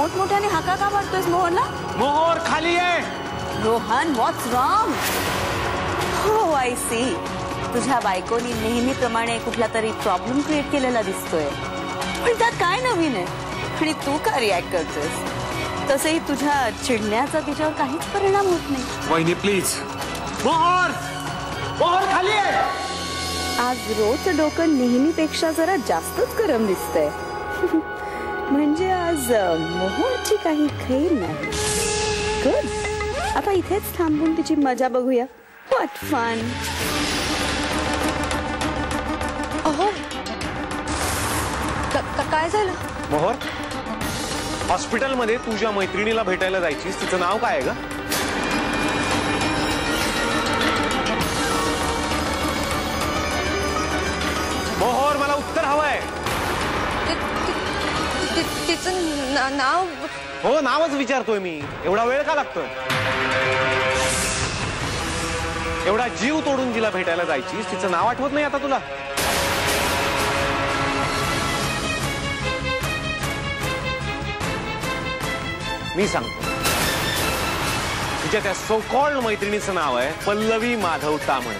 मोठमोठ्याने हाका का मारतोयस मोहनला? मोहर खाली आहे. रोहन, व्हॉट्स रॉंग? हो, आय सी. तुझ्या बायकोनी नेहमीप्रमाणे कुठला तरी प्रॉब्लेम क्रिएट केलेला दिसतोय. पण त्यात काय नवीन आहे? आणि तू का रिॲक्ट करतोयस? तसंही तुझ्या चिडण्याचा तिच्यावर काहीच परिणाम होत नाही. वहिनी प्लीज. मोहर, मोहर खाली आहे. आज रोज डोकं नेहमीपेक्षा जरा जास्तच गरम दिसतंय. म्हणजे आज मोहरची काही खैर नाही. गुड. आता इथेच थांबून तिची मजा बघूया. What fun. अहो, काय झालं? मोहर, हॉस्पिटलमध्ये तुझ्या मैत्रिणीला भेटायला जायचीस. तिचं नाव काय आहे ग? मोहर, मला उत्तर हवंय. तिचं नाव? हो, नावच विचारतोय मी. एवढा वेळ का लागतोय? एवढा जीव तोडून जिला भेटायला जायचीस तिचं नाव आठवत नाही आता तुला? मी सांगतो. तिच्या त्या सो कॉल्ड मैत्रिणीचं नाव आहे पल्लवी माधव तामण.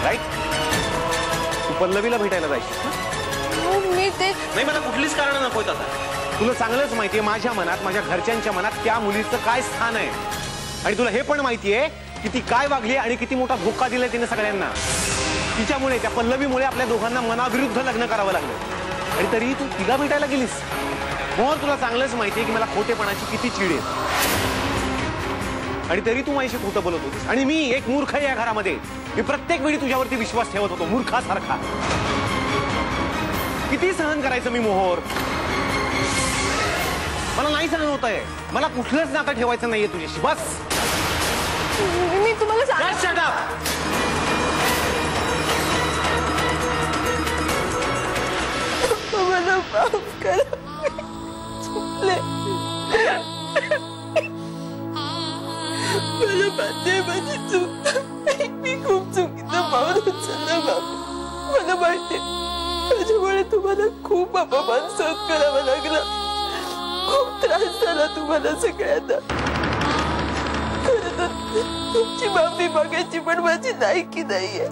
राईट? तू पल्लवीला भेटायला जायचीस ना? मी ते नाही, मला कुठलीच कारण नकोत आता. तुला चांगलंच माहितीये माझ्या मनात, माझ्या घरच्यांच्या मनात त्या मुलीचं काय स्थान आहे. आणि तुला हे पण माहितीये की ती काय वागली आणि किती मोठा धोका दिलाय तिने सगळ्यांना. तिच्यामुळे, त्या पल्लवीमुळे आपल्या दोघांना मनाविरुद्ध लग्न करावं लागलं. आणि तरी तू तिला भेटायला गेलीस. मोहर, तुला चांगलंच माहितीये की मला खोटेपणाची किती चिड आहे. आणि तरी तू माझ्याशी खोटं बोलत होतीस. आणि मी एक मूर्ख आहे या घरामध्ये. मी प्रत्येक वेळी तुझ्यावरती विश्वास ठेवत होतो मूर्खासारखा. किती सहन करायचं मी मोहर? मला नाही सहन होत आहे. मला कुठलंच नातं ठेवायचं नाहीये तुझ्याशी. बस. मी तुम्हाला Shut up. मला माफ करा. चुकले. मला माहिती माझी चूक. मी खूप चुकीचं पाऊल उचललं बाबा. मला माहिती त्याच्यामुळे तुम्हाला खूप अपमान सहन करावा लागला. खूप त्रास झाला तुम्हाला सगळ्यांना. खरं तर तुमची माफी मागायची पण माझी लायकी नाहीये.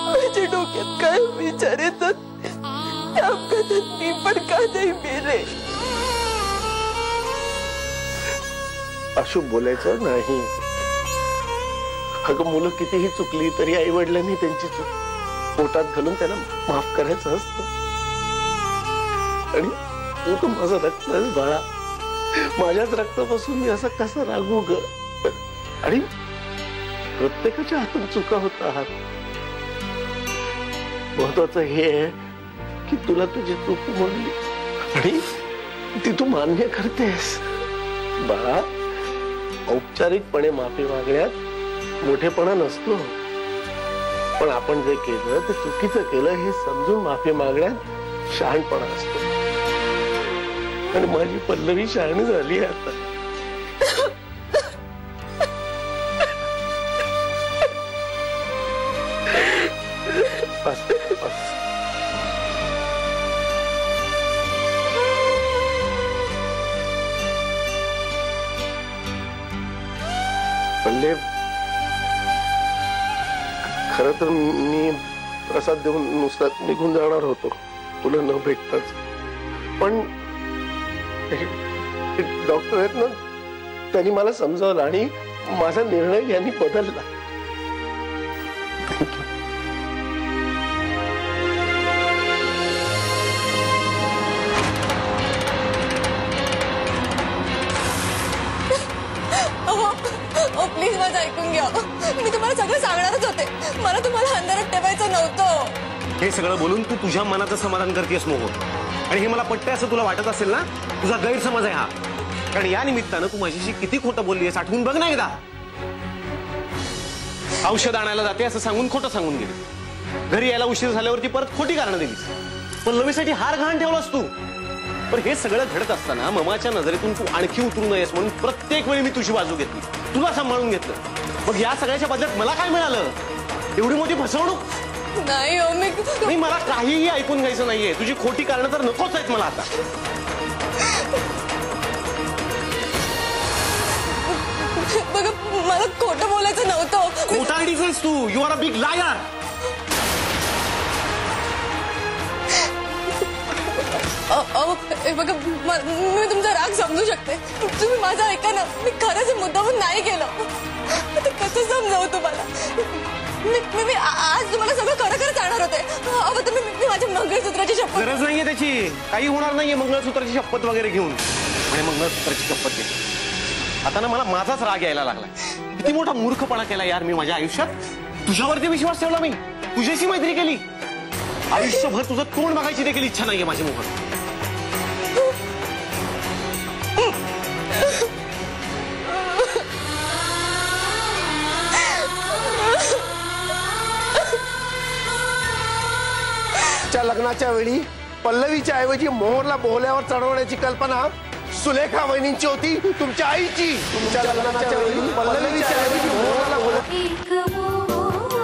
माझ्या डोक्यात काय विचार येतात त्या अपघातात मी पण का नाही मेले. अशुभ बोलायचं नाही. अगं, मुलं कितीही चुकली तरी आई वडिलांनी त्यांची चूक पोटात घालून त्यांना माफ करायचं असतं. आणि तू तर माझं रक्त आहेस बाळा. माझ्याच रक्तापासून मी असं कसं रागू ग? आणि प्रत्येकाच्या हातून चुका होत आहात. महत्वाचं हे आहे की तुला तुझी चूक म्हणली आणि ती तू मान्य करतेस. बाळा, औपचारिकपणे माफी मागण्यात मोठेपणा नसतो. पण आपण जे केलं ते चुकीचं केलं हे समजून माफी मागण्यात शहाणपणा असतो. आणि माझी पल्लवी शहाणी झाली आता. पल्ले, खरं तर मी प्रसाद देऊन नुसता निघून जाणार होतो तुला न भेटताच. पण डॉक्टर आहेत ना, त्यांनी मला समजावलं आणि माझा निर्णय यांनी बदलला. प्लीज माझं ऐकून घ्या. मी तुम्हाला सगळं सांगणारच होते. मला तुम्हाला अंधारात ठेवायचं नव्हतं. हे सगळं बोलून तू तुझ्या मनाचं समाधान करतेस मोहर. आणि हे मला पटतंय असं तुला वाटत असेल ना, तुझा गैरसमज आहे हा. कारण या निमित्तानं तू माझ्याशी किती खोटं बोलली आहेस आठवून बघ ना एकदा. औषध आणायला जाते असं सांगून खोटं सांगून गेली. घरी यायला उशीर झाल्यावरती परत खोटी कारणं दिलीस. पल्लवीसाठी हार घाण ठेवलास तू. पण हे सगळं घडत असताना ममाच्या नजरेतून तू आणखी उतरू नयेस म्हणून प्रत्येक वेळी मी तुझी बाजू घेतली, तुला सांभाळून घेतलं. मग या सगळ्याच्या बदल्यात मला काय मिळालं? एवढी मोठी फसवणूक. नाही हो मी नाही, मला काहीही ऐकून घ्यायचं नाहीये. तुझी खोटी कारणं तर नकोच आहेत मला आता. बघा मला खोटं बोलायचं नव्हतं. खोटारडीच आहेस तू. यू आर अ बिग लायर. बघा मी तुमचा राग समजू शकते. तुम्ही माझं ऐका ना. मी खरंच मुद्दामून नाही केलं. आता कसं समजावं तुम्हाला. मी आज तुम्हाला सगळं खरं खरं सांगणार होते. अहो तुम्ही मी माझ्या मंगळसूत्राची शपथ. गरज नाहीये त्याची. काही होणार नाहीये मंगळसूत्राची शपथ वगैरे घेऊन. आणि मंगळसूत्राची शपथ घे. आता ना मला माझाच राग यायला लागला. किती मोठा मूर्खपणा केला यार मी माझ्या आयुष्यात. तुझ्यावरती विश्वास ठेवला मी. तुझ्याशी मैत्री केली. आयुष्यभर तुझं तोंड बघायची देखील इच्छा नाहीये माझी मोहन. लग्नाच्या वेळी पल्लवीच्या ऐवजी मोहरला बोहल्यावर चढवण्याची कल्पना सुलेखा वहिनींची होती, तुमच्या आईची. तुमच्या लग्नाच्या वेळी पल्लवीच्या ऐवजी मोहरला